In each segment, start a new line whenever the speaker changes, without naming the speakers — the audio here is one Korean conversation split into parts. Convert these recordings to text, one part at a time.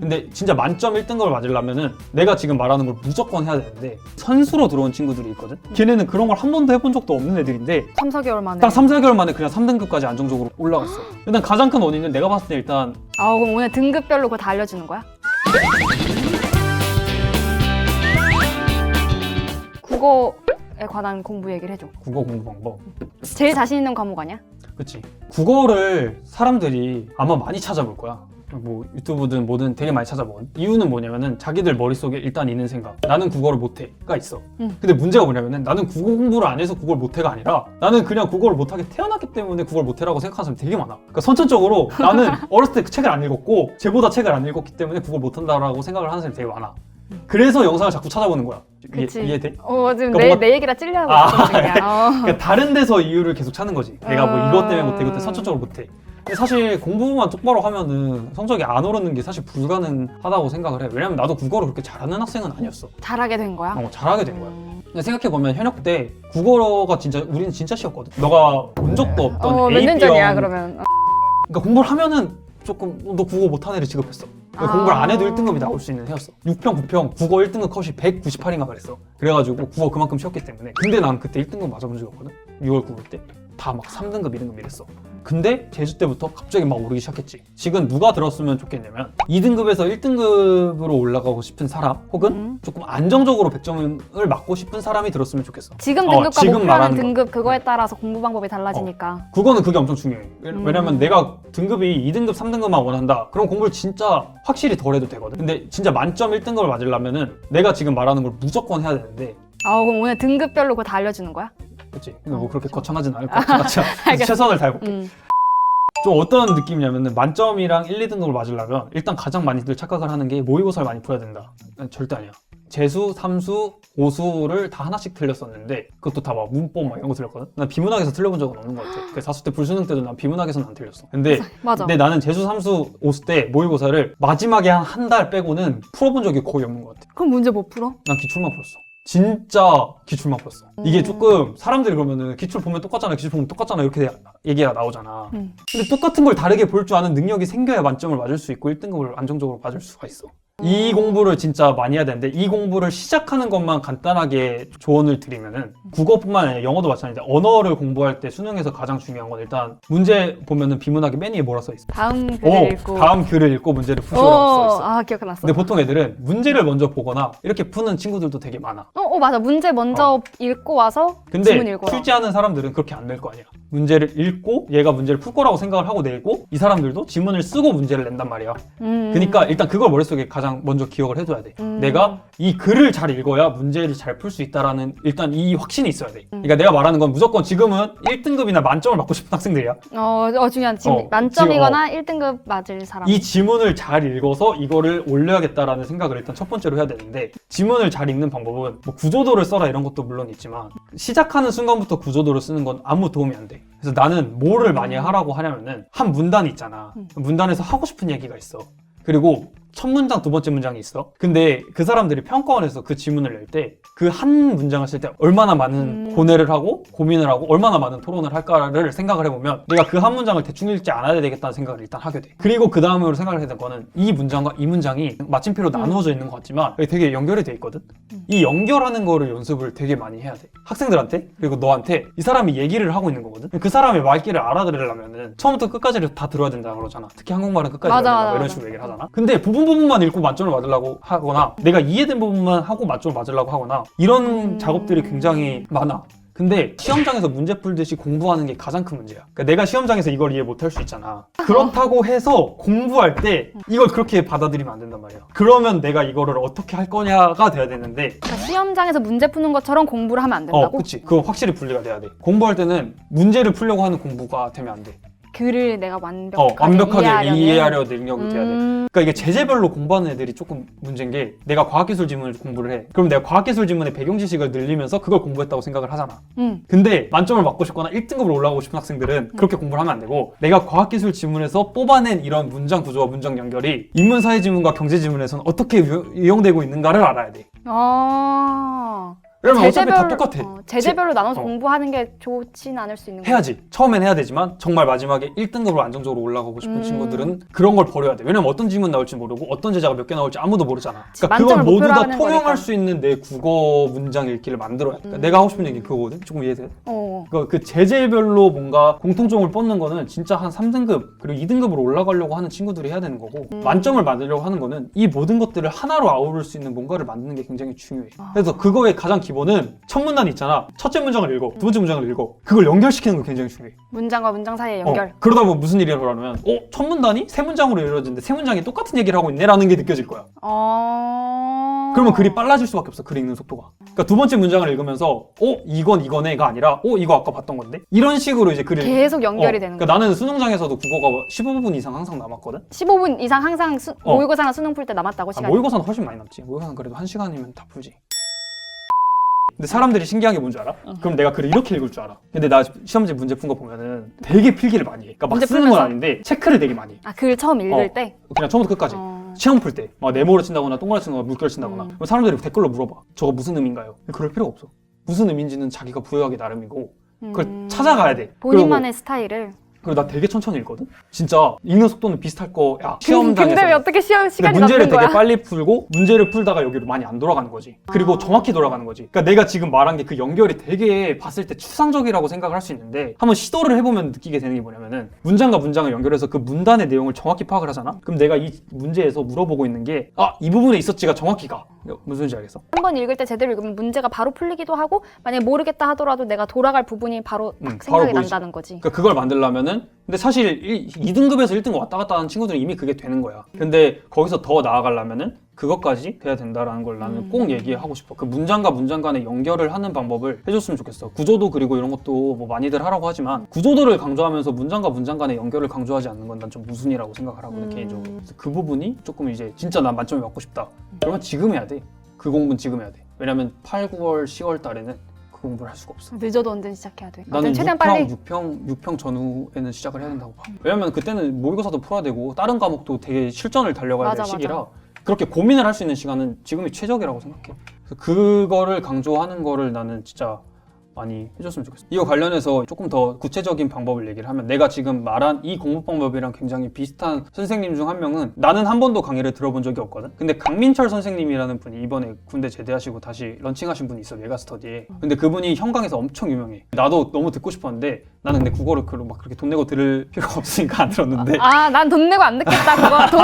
근데 진짜 만점 1등급을 맞으려면은 내가 지금 말하는 걸 무조건 해야 되는데 선수로 들어온 친구들이 있거든? 걔네는 그런 걸 한 번도 해본 적도 없는 애들인데
3, 4개월 만에.
딱 3, 4개월 만에 그냥 3등급까지 안정적으로 올라갔어. 일단 가장 큰 원인은 내가 봤을 때 일단
그럼 오늘 등급별로 그거 다 알려주는 거야? 국어에 관한 공부 얘기를 해줘.
국어 공부 방법.
제일 자신 있는 과목 아니야?
그치. 국어를 사람들이 아마 많이 찾아볼 거야. 뭐 유튜브든 뭐든 되게 많이 찾아보거든. 이유는 뭐냐면은 자기들 머릿속에 일단 있는 생각, 나는 국어를 못해가 있어. 근데 문제가 뭐냐면은 나는 국어 공부를 안 해서 국어를 못해가 아니라 나는 그냥 국어를 못하게 태어났기 때문에 국어를 못해라고 생각하는 사람이 되게 많아. 그러니까 선천적으로 나는 어렸을 때 그 책을 안 읽었고 쟤보다 책을 안 읽었기 때문에 국어를 못한다라고 생각을 하는 사람이 되게 많아. 그래서 영상을 자꾸 찾아보는 거야.
그치.
이해돼?
지금
그러니까
내 얘기라 찔려하고 있어.
그러니까 다른 데서 이유를 계속 찾는 거지. 내가 뭐 이것 때문에 못해, 이것 때문에 선천적으로 못해. 근데 사실 공부만 똑바로 하면은 성적이 안 오르는 게 사실 불가능하다고 생각을 해. 왜냐면 나도 국어를 그렇게 잘하는 학생은 아니었어.
잘하게 된 거야?
잘하게 된 거야. 근데 생각해보면 현역 때 국어가 진짜 우리는 진짜 쉬웠거든. 너가 본 적도 없던
몇 년 전이야
A병.
그러면?
그러니까 공부를 하면은 조금 너 국어 못한 애를 취급했어. 그러니까 공부를 안 해도 1등급이 나올 수 있는 애였어. 6평, 9평 국어 1등급 컷이 198인가 그랬어. 그래가지고 국어 그만큼 쉬웠기 때문에. 근데 난 그때 1등급 맞아본 적이 없거든. 6월 9월 때. 다 막 3등급, 2등급 이랬어. 근데 제주 때부터 갑자기 막 오르기 시작했지. 지금 누가 들었으면 좋겠냐면 2등급에서 1등급으로 올라가고 싶은 사람 혹은 조금 안정적으로 100점을 맞고 싶은 사람이 들었으면 좋겠어.
지금 등급과
지금
목표하는
말하는
등급 그거에 따라서 공부 방법이 달라지니까.
국어는 그게 엄청 중요해. 왜냐면 내가 등급이 2등급, 3등급만 원한다. 그럼 공부를 진짜 확실히 덜 해도 되거든. 근데 진짜 만점 1등급을 맞으려면은 내가 지금 말하는 걸 무조건 해야 되는데
그럼 오늘 등급별로 그거 다 알려주는 거야?
그치? 근데 뭐 그렇게 거창하진 않을 것 같아. 최선을 다해볼게. 좀 어떤 느낌이냐면은 만점이랑 1, 2등급을 맞으려면 일단 가장 많이들 착각을 하는 게 모의고사를 많이 풀어야 된다. 절대 아니야. 재수, 삼수, 오수를 다 하나씩 틀렸었는데 그것도 다 막 문법 막 이런 거 틀렸거든? 난 비문학에서 틀려본 적은 없는 것 같아. 그 사수 때 불수능 때도 난 비문학에서는 안 틀렸어. 근데
맞아.
나는 재수, 삼수, 오수 때 모의고사를 마지막에 한 달 빼고는 풀어본 적이 거의 없는 것 같아.
그럼 문제 못 풀어?
난 기출만 풀었어. 진짜 기출만 풀었어. 이게 조금 사람들이 그러면은 기출 보면 똑같잖아, 기출 보면 똑같잖아 이렇게 얘기가 나오잖아. 근데 똑같은 걸 다르게 볼 줄 아는 능력이 생겨야 만점을 맞을 수 있고 1등급을 안정적으로 맞을 수가 있어. 이 공부를 진짜 많이 해야 되는데 이 공부를 시작하는 것만 간단하게 조언을 드리면은 국어뿐만 아니라 영어도 마찬가지인데 언어를 공부할 때 수능에서 가장 중요한 건 일단 문제 보면은 비문학에 맨 위에 뭐라 써 있어?
다음 글을 읽고.
다음 글을 읽고 문제를 푸시오라고 써 있어.
기억났어.
근데 보통 애들은 문제를 먼저 보거나 이렇게 푸는 친구들도 되게 많아.
맞아. 문제 먼저 읽고 와서
근데
지문 읽어라.
출제하는 사람들은 그렇게 안 낼 거 아니야. 문제를 읽고 얘가 문제를 풀 거라고 생각을 하고 내고 이 사람들도 지문을 쓰고 문제를 낸단 말이야. 그러니까 일단 그걸 머릿속에 가장 먼저 기억을 해둬야 돼. 내가 이 글을 잘 읽어야 문제를 잘 풀 수 있다라는 일단 이 확신이 있어야 돼. 그러니까 내가 말하는 건 무조건 지금은 1등급이나 만점을 맞고 싶은 학생들이야.
중요한 지금 만점이거나 1등급 맞을 사람.
이 지문을 잘 읽어서 이거를 올려야겠다라는 생각을 일단 첫 번째로 해야 되는데 지문을 잘 읽는 방법은 뭐 구조도를 써라 이런 것도 물론 있지만 시작하는 순간부터 구조도를 쓰는 건 아무 도움이 안 돼. 그래서 나는 뭐를 많이 하라고 하냐면은 한 문단이 있잖아. 문단에서 하고 싶은 얘기가 있어. 그리고 첫 문장, 두 번째 문장이 있어. 근데 그 사람들이 평가원에서 그 지문을 낼 때 그 한 문장을 쓸 때 얼마나 많은 고뇌를 하고 고민을 하고 얼마나 많은 토론을 할까를 생각을 해보면 내가 그 한 문장을 대충 읽지 않아야 되겠다는 생각을 일단 하게 돼. 그리고 그 다음으로 생각을 해야 될 거는 이 문장과 이 문장이 마침표로 나누어져 있는 것 같지만 되게 연결이 돼 있거든. 이 연결하는 거를 연습을 되게 많이 해야 돼. 학생들한테 그리고 너한테 이 사람이 얘기를 하고 있는 거거든. 그 사람의 말귀를 알아들으려면은 처음부터 끝까지를 다 들어야 된다 그러잖아. 특히 한국말은 끝까지 들어야 된다 이런 식으로 얘기를 하잖아. 근데 부분만 읽고 만점을 맞으려고 하거나 내가 이해된 부분만 하고 만점을 맞으려고 하거나 이런 작업들이 굉장히 많아. 근데 시험장에서 문제 풀듯이 공부하는 게 가장 큰 문제야. 그러니까 내가 시험장에서 이걸 이해 못할 수 있잖아. 그렇다고 해서 공부할 때 이걸 그렇게 받아들이면 안 된단 말이야. 그러면 내가 이거를 어떻게 할 거냐가 돼야 되는데
그러니까 시험장에서 문제 푸는 것처럼 공부를 하면 안 된다고?
그치. 그거 확실히 분리가 돼야 돼. 공부할 때는 문제를 풀려고 하는 공부가 되면 안 돼.
글을 내가 완벽하게
이해하려 능력이 돼야 돼. 그러니까 이게 제재별로 공부하는 애들이 조금 문제인 게 내가 과학기술 지문을 공부를 해. 그럼 내가 과학기술 지문의 배경 지식을 늘리면서 그걸 공부했다고 생각을 하잖아. 근데 만점을 맞고 싶거나 1등급으로 올라가고 싶은 학생들은 그렇게 공부를 하면 안 되고 내가 과학기술 지문에서 뽑아낸 이런 문장 구조와 문장 연결이 인문사회 지문과 경제 지문에서는 어떻게 이용되고 있는가를 알아야 돼. 왜냐면 어차피 다 똑같아.
제재별로 나눠서 공부하는 게 좋진 않을 수 있는 거야.
해야지. 처음엔 해야 되지만 정말 마지막에 1등급으로 안정적으로 올라가고 싶은 친구들은 그런 걸 버려야 돼. 왜냐면 어떤 지문 나올지 모르고 어떤 제자가 몇 개 나올지 아무도 모르잖아. 그러니까 그걸 모두 다 통용할
거니까.
수 있는 내 국어 문장 읽기를 만들어야 돼. 그러니까 내가 하고 싶은 얘기 그거거든. 조금 이해돼? 그러니까 그 제재별로 뭔가 공통점을 뻗는 거는 진짜 한 3등급 그리고 2등급으로 올라가려고 하는 친구들이 해야 되는 거고 만점을 만들려고 하는 거는 이 모든 것들을 하나로 아우를 수 있는 뭔가를 만드는 게 굉장히 중요해. 그래서 그거의 가장 기본은 첫 문단 있잖아. 첫째 문장을 읽어. 두 번째 문장을 읽어. 그걸 연결시키는 거 굉장히 중요해.
문장과 문장 사이의 연결.
그러다 보면 무슨 일이 일어나면 첫 문단이 세 문장으로 이루어지는데 세 문장이 똑같은 얘기를 하고 있네라는 게 느껴질 거야. 그러면 글이 빨라질 수밖에 없어. 글 읽는 속도가. 그러니까 두 번째 문장을 읽으면서 이건 이거네가 아니라 이거 아까 봤던 건데? 이런 식으로 이제 글을
계속 연결이 되는 거야.
그러니까 나는 수능장에서도 국어가 15분 이상 항상 남았거든?
15분 이상 항상 모의고사나 수능 풀 때 남았다고 시간이?
모의고사는 훨씬 많이 남지. 모의고사는 그래도 1시간이면 다 풀지. 근데 사람들이 신기한 게 뭔지 알아? 그럼 내가 글을 이렇게 읽을 줄 알아. 근데 나 시험지 문제 푼 거 보면은 되게 필기를 많이 해. 그러니까 막 쓰는 건 아닌데 체크를 되게 많이 해.
글 처음 읽을 때?
그냥 처음부터 끝까지. 시험 풀 때. 막 네모를 친다거나 동그라미 친다거나 물결 친다거나. 그럼 사람들이 댓글로 물어봐. 저거 무슨 의미인가요? 그럴 필요가 없어. 무슨 의미인지는 자기가 부여하기 나름이고 그걸 찾아가야 돼.
본인만의 스타일을.
그리고 나 되게 천천히 읽거든? 진짜 읽는 속도는 비슷할 거야. 시험장에서.
근데 왜 어떻게 시간이
문제를
남는 거야?
되게 빨리 풀고 문제를 풀다가 여기로 많이 안 돌아가는 거지. 그리고 정확히 돌아가는 거지. 그러니까 내가 지금 말한 게 그 연결이 되게 봤을 때 추상적이라고 생각을 할 수 있는데 한번 시도를 해보면 느끼게 되는 게 뭐냐면은 문장과 문장을 연결해서 그 문단의 내용을 정확히 파악을 하잖아? 그럼 내가 이 문제에서 물어보고 있는 게 이 부분에 있었지가 정확히 가. 무슨 소리인지 알겠어?
한번 읽을 때 제대로 읽으면 문제가 바로 풀리기도 하고 만약에 모르겠다 하더라도 내가 돌아갈 부분이 바로 딱 생각이
바로
난다는 거지.
그러니까 그걸 만들려면은 근데 사실 2등급에서 1등급 왔다 갔다 하는 친구들은 이미 그게 되는 거야. 근데 거기서 더 나아가려면은 그것까지 돼야 된다라는 걸 나는 꼭 얘기하고 싶어. 그 문장과 문장 간의 연결을 하는 방법을 해줬으면 좋겠어. 구조도 그리고 이런 것도 뭐 많이들 하라고 하지만 구조도를 강조하면서 문장과 문장 간의 연결을 강조하지 않는 건 난 좀 무순이라고 생각을 하거든 개인적으로. 그래서 그 부분이 조금 이제 진짜 난 만점이 받고 싶다. 그러면 지금 해야 돼. 그 공부는 지금 해야 돼. 왜냐면 8, 9월, 10월 달에는 그 공부를 할 수가 없어.
늦어도 언제든 시작해야 돼.
나는
최대한 빨리.
6평 전후에는 시작을 해야 된다고 봐. 왜냐면 그때는 모의고사도 풀어야 되고 다른 과목도 되게 실전을 달려가야 될 시기라 그렇게 고민을 할 수 있는 시간은 지금이 최적이라고 생각해. 그래서 그거를 강조하는 거를 나는 진짜 많이 해줬으면 좋겠어. 이거 관련해서 조금 더 구체적인 방법을 얘기를 하면 내가 지금 말한 이 공부 방법이랑 굉장히 비슷한 선생님 중 한 명은 나는 한 번도 강의를 들어본 적이 없거든. 근데 강민철 선생님이라는 분이 이번에 군대 제대하시고 다시 런칭하신 분이 있어. 메가스터디에. 근데 그분이 현강에서 엄청 유명해. 나도 너무 듣고 싶었는데 나는 근데 국어를 막 그렇게 돈 내고 들을 필요가 없으니까 안 들었는데
난 돈 내고 안 듣겠다 그거.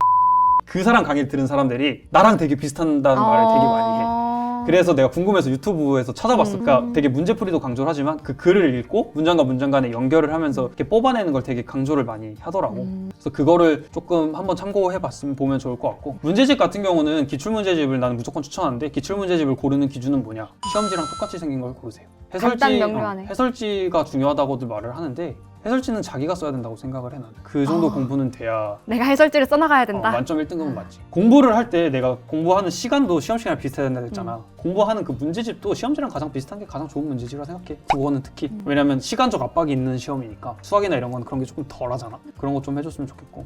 그 사람 강의를 들은 사람들이 나랑 되게 비슷하다는 말을 되게 많이 해. 그래서 내가 궁금해서 유튜브에서 찾아봤어. 그러니까 되게 문제풀이도 강조를 하지만 그 글을 읽고 문장과 문장 간에 연결을 하면서 이렇게 뽑아내는 걸 되게 강조를 많이 하더라고. 그래서 그거를 조금 한번 참고해봤으면 보면 좋을 것 같고 문제집 같은 경우는 기출문제집을 나는 무조건 추천하는데 기출문제집을 고르는 기준은 뭐냐? 시험지랑 똑같이 생긴 걸 고르세요. 해설지가 중요하다고들 말을 하는데 해설지는 자기가 써야 된다고 생각을 해 나는. 그 정도 공부는 돼야
내가 해설지를 써나가야 된다.
만점 1등급은 맞지. 공부를 할 때 내가 공부하는 시간도 시험 시간이랑 비슷해야 된다고 했잖아. 공부하는 그 문제집도 시험지랑 가장 비슷한 게 가장 좋은 문제집이라 생각해. 국어는 특히. 왜냐면 시간적 압박이 있는 시험이니까 수학이나 이런 건 그런 게 조금 덜 하잖아. 그런 거 좀 해줬으면 좋겠고.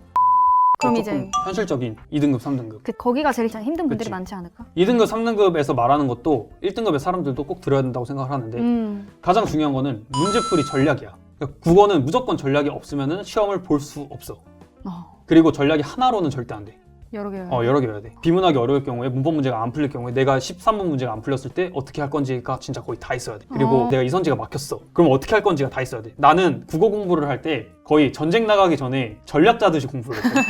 그럼
조금
이제
현실적인 2등급, 3등급.
거기가 제일 힘든 분들이
그치.
많지 않을까?
2등급, 3등급에서 말하는 것도 1등급의 사람들도 꼭 들어야 된다고 생각을 하는데 가장 중요한 거는 문제풀이 전략이야. 그러니까 국어는 무조건 전략이 없으면 시험을 볼 수 없어. 그리고 전략이 하나로는 절대 안 돼.
여러 개.
여러 개 외워야 돼. 비문학이 어려울 경우에 문법 문제가 안 풀릴 경우에 내가 13번 문제가 안 풀렸을 때 어떻게 할 건지가 진짜 거의 다 있어야 돼. 그리고 내가 이선지가 막혔어. 그럼 어떻게 할 건지가 다 있어야 돼. 나는 국어 공부를 할 때 거의 전쟁 나가기 전에 전략 짜듯이 공부를 했거든.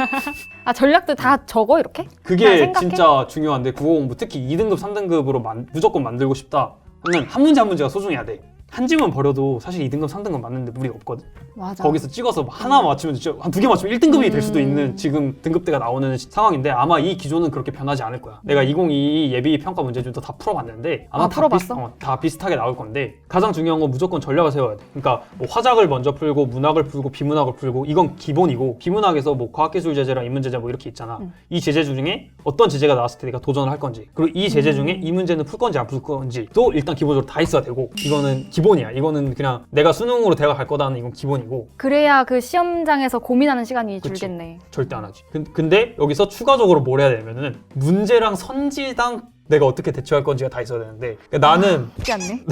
전략들 다 적어 이렇게?
그게 진짜 중요한데 국어 공부 특히 2등급, 3등급으로 무조건 만들고 싶다 하면 한 문제 한 문제가 소중해야 돼. 한 지문 버려도 사실 2등급, 3등급 맞는데 무리가 없거든.
맞아.
거기서 찍어서 하나 맞추면 진짜 한 2개 맞추면 1등급이 될 수도 있는 지금 등급대가 나오는 상황인데 아마 이 기조는 그렇게 변하지 않을 거야. 내가 2022 예비 평가 문제집도 다 풀어봤는데 아마 다 비슷하게 나올 건데 가장 중요한 건 무조건 전략을 세워야 돼. 그러니까 뭐 화작을 먼저 풀고 문학을 풀고 비문학을 풀고 이건 기본이고 비문학에서 뭐 과학기술 제재랑 인문 제재 뭐 이렇게 있잖아. 이 제재 중에 어떤 제재가 나왔을 때 내가 도전을 할 건지 그리고 이 제재 중에 이 문제는 풀 건지 안 풀 건지도 일단 기본적으로 다 있어야 되고 이거는 기본이야. 이거는 그냥 내가 수능으로 대학 갈 거다는 이건 기본이고
그래야 그 시험장에서 고민하는 시간이
그치.
줄겠네.
절대 안 하지. 근데 여기서 추가적으로 뭘 해야 되냐면은 문제랑 선지당 내가 어떻게 대처할 건지가 다 있어야 되는데 그러니까
쉽지 않네.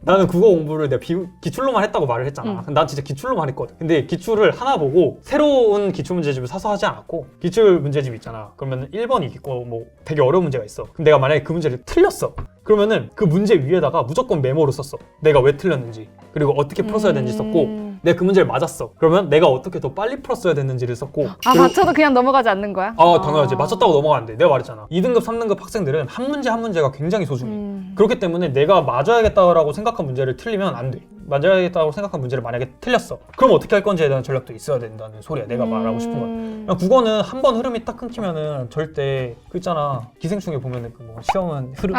나는 국어 공부를 내가 기출로만 했다고 말을 했잖아. 난 진짜 기출로만 했거든. 근데 기출을 하나 보고 새로운 기출 문제집을 사서 하지 않았고 기출 문제집 있잖아. 그러면 1번이 있고 뭐 되게 어려운 문제가 있어. 그럼 내가 만약에 그 문제를 틀렸어. 그러면은 그 문제 위에다가 무조건 메모를 썼어. 내가 왜 틀렸는지 그리고 어떻게 풀었어야 되는지 썼고 내가 그 문제를 맞았어. 그러면 내가 어떻게 더 빨리 풀었어야 됐는지를 썼고 그리고
맞춰도 그냥 넘어가지 않는 거야?
당연하지. 맞췄다고 넘어가는데 내가 말했잖아. 2등급, 3등급 학생들은 한 문제 한 문제가 굉장히 소중해. 그렇기 때문에 내가 맞아야겠다라고 생각한 문제를 틀리면 안 돼. 맞아야겠다고 생각한 문제를 만약에 틀렸어. 그럼 어떻게 할 건지에 대한 전략도 있어야 된다는 소리야. 내가 말하고 싶은 건. 그냥 국어는 한 번 흐름이 딱 끊기면은 절대 그 있잖아. 기생충에 보면은 그 뭐 시험은 흐름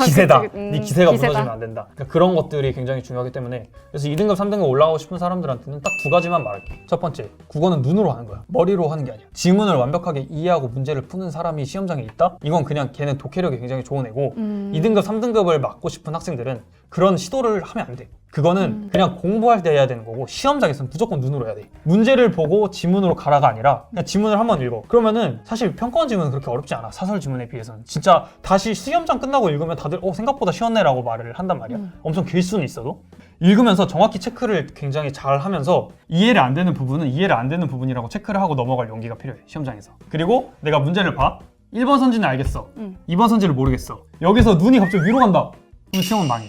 기세다. 네 기세가 무너지면 안 된다. 그러니까 그런 것들이 굉장히 중요하기 때문에 그래서 2등급, 3등급 올라가고 싶은 사람들한테는 딱 두 가지만 말할게. 첫 번째, 국어는 눈으로 하는 거야. 머리로 하는 게 아니야. 지문을 완벽하게 이해하고 문제를 푸는 사람이 시험장에 있다? 이건 그냥 걔는 독해력이 굉장히 좋은 애고 2등급, 3등급을 맞고 싶은 학생들은 그런 시도를 하면 안 돼. 그거는 그냥 공부할 때 해야 되는 거고 시험장에서는 무조건 눈으로 해야 돼. 문제를 보고 지문으로 가라가 아니라 그냥 지문을 한번 읽어. 그러면은 사실 평가원 지문은 그렇게 어렵지 않아. 사설 지문에 비해서는. 진짜 다시 시험장 끝나고 읽으면 다들 생각보다 쉬웠네라고 말을 한단 말이야. 엄청 길 수는 있어도. 읽으면서 정확히 체크를 굉장히 잘 하면서 이해를 안 되는 부분은 이해를 안 되는 부분이라고 체크를 하고 넘어갈 용기가 필요해. 시험장에서. 그리고 내가 문제를 봐. 1번 선지는 알겠어. 2번 선지를 모르겠어. 여기서 눈이 갑자기 위로 간다. 그럼 시험은 망해.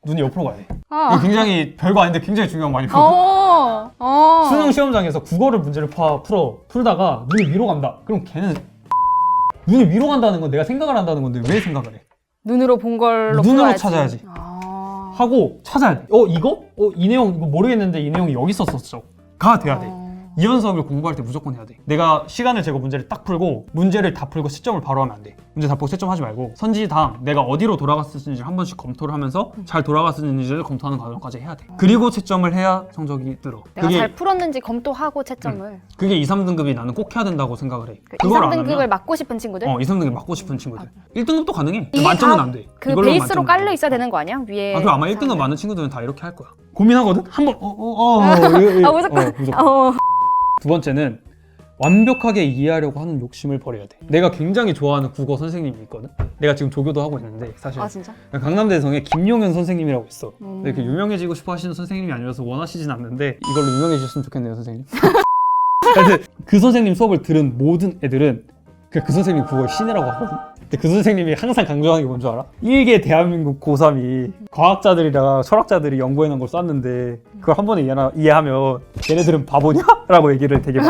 눈이 옆으로 가야 돼. 이게 굉장히 별거 아닌데 굉장히 중요한 말이거든. 수능 시험장에서 국어를 문제를 풀다가 눈이 위로 간다. 그럼 걔는 눈이 위로 간다는 건 내가 생각을 한다는 건데 왜 생각을 해?
눈으로 본 걸로
눈으로
풀어야지.
찾아야지. 하고 찾아야 돼. 이거? 이 내용 이거 모르겠는데 이 내용이 여기 있었어. 가 돼야 돼. 이연수업을 공부할 때 무조건 해야 돼. 내가 시간을 재고 문제를 딱 풀고 문제를 다 풀고 시점을 바로 하면 안 돼. 문제 다 풀고 시점하지 말고 선지당 내가 어디로 돌아갔었는지를 한 번씩 검토를 하면서 잘 돌아갔었는지를 검토하는 과정까지 해야 돼. 그리고 채점을 해야 성적이 늘어.
내가 잘 풀었는지 검토하고 채점을.
그게 2, 3등급이 나는 꼭 해야 된다고 생각을 해.
2,
그걸 안
3등급을
하면
맞고 싶은 친구들?
2, 3등급 맞고 싶은 친구들. 1등급도 가능해.
이게
만점은
다
안 돼.
그
이걸로
베이스로
만점은
깔려
안 돼.
있어야 되는 거 아니야? 위에.
그럼 아마 1등급 많은 친구들은 다 이렇게 할 거야. 고민하거든? 한번
무조건.
두 번째는 완벽하게 이해하려고 하는 욕심을 버려야 돼. 내가 굉장히 좋아하는 국어 선생님이 있거든. 내가 지금 조교도 하고 있는데 사실
진짜?
강남대성에 김용현 선생님이라고 있어. 근데 그 유명해지고 싶어 하시는 선생님이 아니라서 원하시진 않는데 이걸로 유명해지셨으면 좋겠네요, 선생님. 하여튼 그 선생님 수업을 들은 모든 애들은 그 선생님이 국어의 신이라고 하거든. 근데 그 선생님이 항상 강조하는 게 뭔 줄 알아? 일개 대한민국 고3이 과학자들이랑 철학자들이 연구해놓은 걸 쐈는데 그걸 한 번에 이해하면 걔네들은 바보냐? 라고 얘기를 되게 많이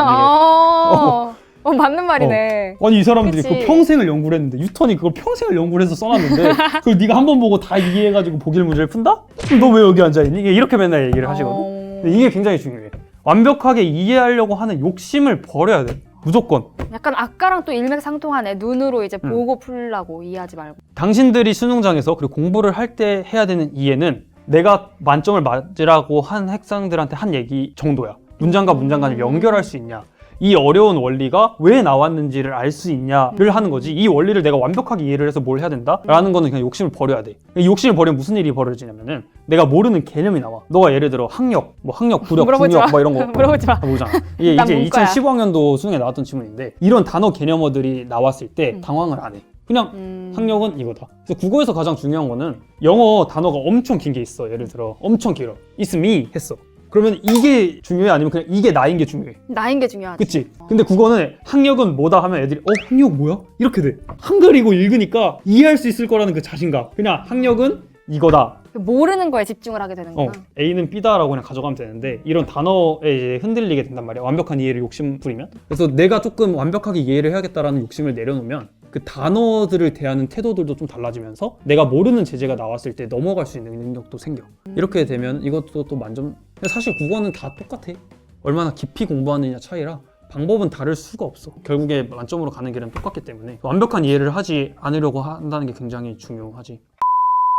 해.
맞는 말이네.
아니 이 사람들이
그치.
그 평생을 연구를 했는데 유턴이 그걸 평생을 연구를 해서 써놨는데 그걸 네가 한 번 보고 다 이해해가지고 보기를 문제를 푼다? 그럼 너 왜 여기 앉아있니? 이렇게 맨날 얘기를 하시거든. 근데 이게 굉장히 중요해. 완벽하게 이해하려고 하는 욕심을 버려야 돼. 무조건.
약간 아까랑 또 일맥상통하네. 눈으로 이제 보고 풀라고 이해하지 말고.
당신들이 수능장에서 그리고 공부를 할 때 해야 되는 이해는 내가 만점을 맞으라고 한 학생들한테 한 얘기 정도야. 문장과 문장 간을 연결할 수 있냐, 이 어려운 원리가 왜 나왔는지를 알 수 있냐를 하는 거지. 이 원리를 내가 완벽하게 이해를 해서 뭘 해야 된다라는 거는 그냥 욕심을 버려야 돼. 이 욕심을 버리면 무슨 일이 벌어지냐면은 내가 모르는 개념이 나와. 너가 예를 들어 학력, 구력, 중력 이런 거
물어보지 마.
모르잖아. 이게
난
이제
문과야.
2015학년도 수능에 나왔던 질문인데 이런 단어 개념어들이 나왔을 때 당황을 안 해. 그냥 학력은 이거다. 그래서 국어에서 가장 중요한 거는 영어 단어가 엄청 긴 게 있어. 예를 들어 엄청 길어. It's me 했어. 그러면 이게 중요해? 아니면 그냥 이게 나인 게 중요해?
나인 게 중요하지.
그치? 근데 국어는 학력은 뭐다 하면 애들이 학력 뭐야? 이렇게 돼. 한글이고 읽으니까 이해할 수 있을 거라는 그 자신감. 그냥 학력은 이거다.
모르는 거에 집중을 하게 되는구나.
A는 B다라고 그냥 가져가면 되는데 이런 단어에 이제 흔들리게 된단 말이야. 완벽한 이해를 욕심 부리면. 그래서 내가 조금 완벽하게 이해를 해야겠다라는 욕심을 내려놓으면 그 단어들을 대하는 태도들도 좀 달라지면서 내가 모르는 제재가 나왔을 때 넘어갈 수 있는 능력도 생겨. 이렇게 되면 이것도 또 만점. 근데 사실 국어는 다 똑같아. 얼마나 깊이 공부하느냐 차이라 방법은 다를 수가 없어. 결국에 만점으로 가는 길은 똑같기 때문에 완벽한 이해를 하지 않으려고 한다는 게 굉장히 중요하지.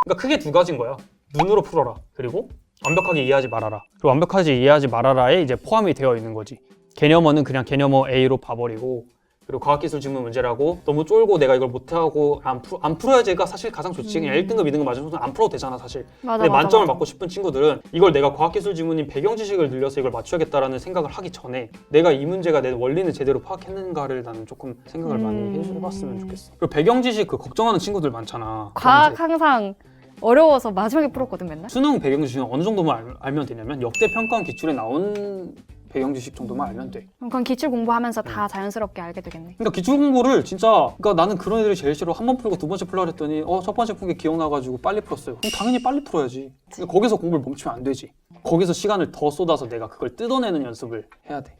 그러니까 크게 두 가지인 거야. 눈으로 풀어라. 그리고 완벽하게 이해하지 말아라. 그리고 완벽하게 이해하지 말아라에 이제 포함이 되어 있는 거지. 개념어는 그냥 개념어 A로 봐버리고 그리고 과학기술 지문 문제라고 너무 쫄고 내가 이걸 못하고 안 풀어야지가 사실 가장 좋지. 그냥 1등급, 2등급 맞으면 안 풀어도 되잖아 사실.
맞아,
근데
맞아,
만점을
맞아.
받고 싶은 친구들은 이걸 내가 과학기술 지문인 배경 지식을 늘려서 이걸 맞춰야겠다라는 생각을 하기 전에 내가 이 문제가 내 원리는 제대로 파악했는가를 나는 조금 생각을 많이 해봤으면 좋겠어. 그리고 배경 지식 그 걱정하는 친구들 많잖아.
과학 항상 어려워서 마지막에 풀었거든 맨날.
수능 배경 지식은 어느 정도만 알면 되냐면 역대 평가원 기출에 나온 배경 지식 정도만 알면 돼.
그럼 그건 기출 공부하면서 다 자연스럽게 알게 되겠네.
그러니까 기출 공부를 진짜 그러니까 나는 그런 애들이 제일 싫어. 한 번 풀고 두 번째 풀라 그랬더니 첫 번째 푼 게 기억나가지고 빨리 풀었어요. 그럼 당연히 빨리 풀어야지. 그러니까 거기서 공부를 멈추면 안 되지. 거기서 시간을 더 쏟아서 내가 그걸 뜯어내는 연습을 해야 돼.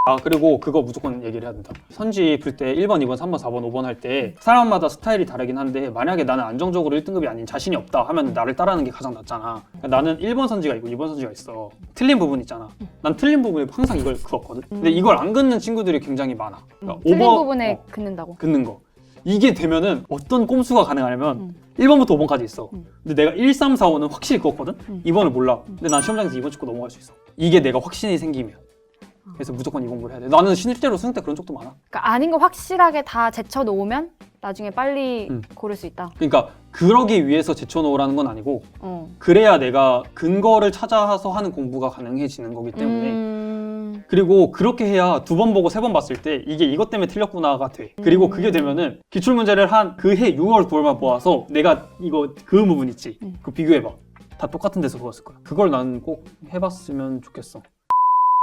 아 그리고 그거 무조건 얘기를 해야 된다. 선지 풀 때 1번, 2번, 3번, 4번, 5번 할 때 사람마다 스타일이 다르긴 한데 만약에 나는 안정적으로 1등급이 아닌 자신이 없다 하면 나를 따라하는 게 가장 낫잖아. 그러니까 나는 1번 선지가 있고 2번 선지가 있어. 틀린 부분 있잖아. 난 틀린 부분에 항상 이걸 그었거든. 근데 이걸 안 긋는 친구들이 굉장히 많아. 그러니까
틀린
5번,
부분에 긋는다고.
긋는 거. 이게 되면은 어떤 꼼수가 가능하냐면 1번부터 5번까지 있어. 근데 내가 1, 3, 4, 5는 확실히 껐거든? 2번을 몰라. 근데 난 시험장에서 2번 찍고 넘어갈 수 있어. 이게 내가 확신이 생기면. 그래서 무조건 이 공부를 해야 돼. 나는 실제로 수능 때 그런 적도 많아.
그러니까 아닌 거 확실하게 다 제쳐 놓으면 나중에 빨리 고를 수 있다.
그러니까 그러기 위해서 제쳐놓으라는 건 아니고
어.
그래야 내가 근거를 찾아서 하는 공부가 가능해지는 거기 때문에 그리고 그렇게 해야 두 번 보고 세 번 봤을 때 이게 이것 때문에 틀렸구나가 돼. 그리고 그게 되면은 기출문제를 한 그 해 6월 9월만 모아서 내가 이거 그 부분 있지. 그거 비교해봐. 다 똑같은 데서 그었을 거야. 그걸 난 꼭 해봤으면 좋겠어.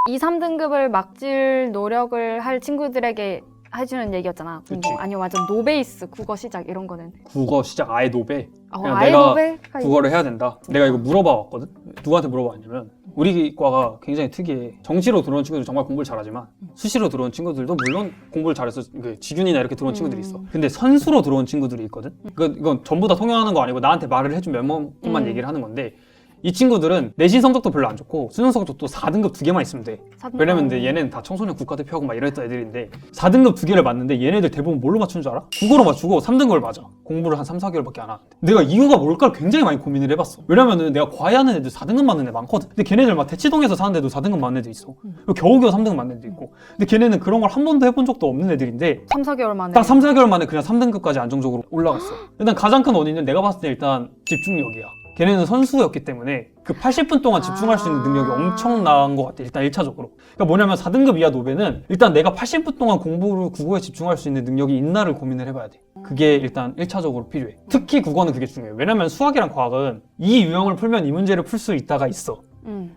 2, 3등급을 막질 노력을 할 친구들에게 해주는 얘기였잖아.
그치.
아니면 완전 노베이스 국어 시작 이런 거는.
국어 시작 아예 노베. 그냥
아예
내가
노베가
국어를 해야 된다. 내가 이거 물어봐 왔거든. 누구한테 물어봐 왔냐면 우리 과가 굉장히 특이해. 정시로 들어온 친구들 정말 공부를 잘하지만 수시로 들어온 친구들도 물론 공부를 잘해서 직윤이나 이렇게 들어온 친구들이 있어. 근데 선수로 들어온 친구들이 있거든. 이건 전부 다 통용하는 거 아니고 나한테 말을 해준 몇 명만 얘기를 하는 건데 이 친구들은 내신 성적도 별로 안 좋고 수능 성적도 4등급 2개만 있으면 돼. 왜냐면 근데 얘네는 다 청소년 국가대표하고 막 이랬던 애들인데 4등급 2개를 맞는데 얘네들 대부분 뭘로 맞추는 줄 알아? 국어로 맞추고 3등급을 맞아. 공부를 한 3, 4개월밖에 안 하는데 내가 이유가 뭘까를 굉장히 많이 고민을 해봤어. 왜냐면은 내가 과외하는 애들 4등급 맞는 애 많거든. 근데 걔네들 막 대치동에서 사는데도 4등급 맞는 애도 있어. 겨우겨우 3등급 맞는 애도 있고. 근데 걔네는 그런 걸 한 번도 해본 적도 없는 애들인데
3, 4개월 만에
딱 3, 4개월 만에 그냥 3등급까지 안정적으로 올라갔어. 일단 가장 큰 원인은 내가 봤을 때 일단 집중력이야. 걔네는 선수였기 때문에 그 80분 동안 집중할 수 있는 능력이 엄청난 것 같아. 일단 1차적으로. 그러니까 뭐냐면 4등급 이하 노베는 일단 내가 80분 동안 공부를 국어에 집중할 수 있는 능력이 있나를 고민을 해봐야 돼. 그게 일단 1차적으로 필요해. 특히 국어는 그게 중요해. 왜냐면 수학이랑 과학은 이 유형을 풀면 이 문제를 풀 수 있다가 있어.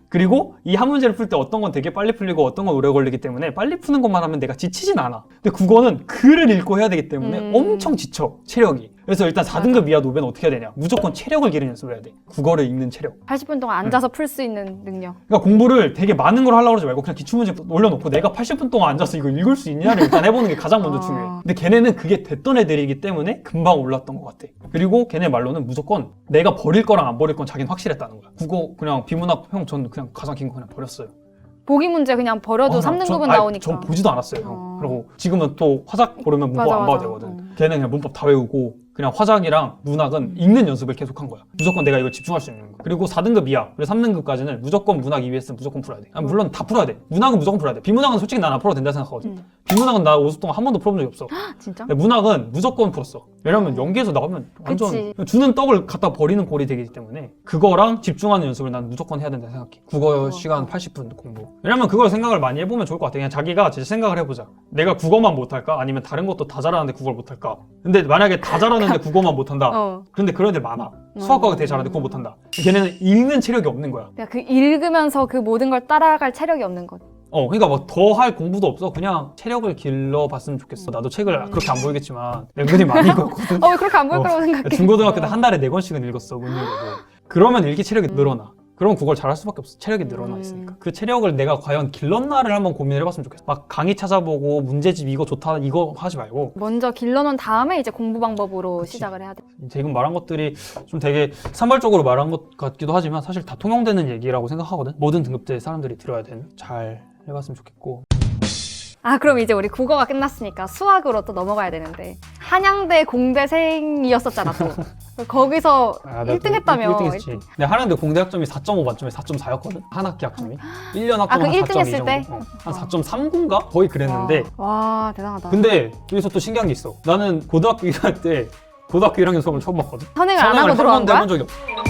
그리고 이 한 문제를 풀 때 어떤 건 되게 빨리 풀리고 어떤 건 오래 걸리기 때문에 빨리 푸는 것만 하면 내가 지치진 않아. 근데 국어는 글을 읽고 해야 되기 때문에 엄청 지쳐, 체력이. 그래서 일단 4등급 이하 노베는 어떻게 해야 되냐? 무조건 체력을 기르는 연습을 해야 돼. 국어를 읽는 체력.
80분 동안 앉아서 풀 수 있는 능력.
그러니까 공부를 되게 많은 걸 하려고 하지 말고 그냥 기출문제 올려놓고 내가 80분 동안 앉아서 이거 읽을 수 있냐를 일단 해보는 게 가장 먼저 중요해. 근데 걔네는 그게 됐던 애들이기 때문에 금방 올랐던 것 같아. 그리고 걔네 말로는 무조건 내가 버릴 거랑 안 버릴 건 자기는 확실했다는 거야. 국어 그냥 비문학 형 전 그냥 가장 긴 거 그냥 버렸어요.
보기 문제 그냥 버려도 3등급은 나오니까.
전 보지도 않았어요, 형. 그리고 지금은 또 화작 보려면 문법
맞아,
안 봐도
맞아.
되거든. 걔는 그냥 문법 다 외우고 그냥 화작이랑 문학은 읽는 연습을 계속 한 거야. 무조건 내가 이걸 집중할 수 있는 거. 그리고 4등급 이하, 그리고 3등급까지는 무조건 문학 EBS는 무조건 풀어야 돼. 아니, 물론 다 풀어야 돼. 문학은 무조건 풀어야 돼. 비문학은 솔직히 난 안 풀어도 된다 생각하거든. 비문학은 나 5수 동안 한 번도 풀어본 적이 없어.
진짜?
근데 문학은 무조건 풀었어. 왜냐면 연기에서 나오면 완전
그치.
주는 떡을 갖다 버리는 꼴이 되기 때문에 그거랑 집중하는 연습을 난 무조건 해야 된다 생각해. 국어 시간 80분 공부. 왜냐면 그걸 생각을 많이 해보면 좋을 것 같아. 그냥 자기가 진짜 생각을 해보자. 내가 국어만 못할까? 아니면 다른 것도 다 잘하는데 국어를 못할까? 근데 만약에 다 잘하는데 국어만 못한다. 그런데 그런 애들 많아. 수학과가 되게 잘하는데 국어 못한다. 걔네는 읽는 체력이 없는 거야.
그러니까 그 읽으면서 그 모든 걸 따라갈 체력이 없는 것.
그러니까 막 더 할 공부도 없어. 그냥 체력을 길러봤으면 좋겠어. 나도 책을 그렇게 안 보이겠지만 은근히 많이 읽었거든.
왜 그렇게 안 보일 거라고 생각해?
중고등학교 때 한 달에 4권씩은 읽었어. 문 읽어도. 그러면 읽기 체력이 늘어나. 그러면 그걸 잘할 수밖에 없어. 체력이 늘어나 있으니까. 그 체력을 내가 과연 길렀나를 한번 고민을 해봤으면 좋겠어. 막 강의 찾아보고 문제집 이거 좋다 이거 하지 말고
먼저 길러놓은 다음에 이제 공부 방법으로 시작을 해야 돼.
지금 말한 것들이 좀 되게 산발적으로 말한 것 같기도 하지만 사실 다 통용되는 얘기라고 생각하거든. 모든 등급대 사람들이 들어야 되는. 잘 해봤으면 좋겠고.
그럼 이제 우리 국어가 끝났으니까 수학으로 또 넘어가야 되는데 한양대 공대생이었었잖아 또. 거기서 1등 했다며.
1등 했지. 근데 한양대 공대 학점이 4.5 만점에 4.4였거든? 한 학기 학점이. 1년 학점
그
한
1등
4.2
했을
정도?
때?
한 4.39인가? 거의 그랬는데
와 대단하다.
근데 여기서 또 신기한 게 있어. 나는 고등학교 1학년 때 고등학교 1학년 수업을 처음 봤거든.
선행을 안
선행을
하고
한
들어간
번도
거야?
해본 적이 없어.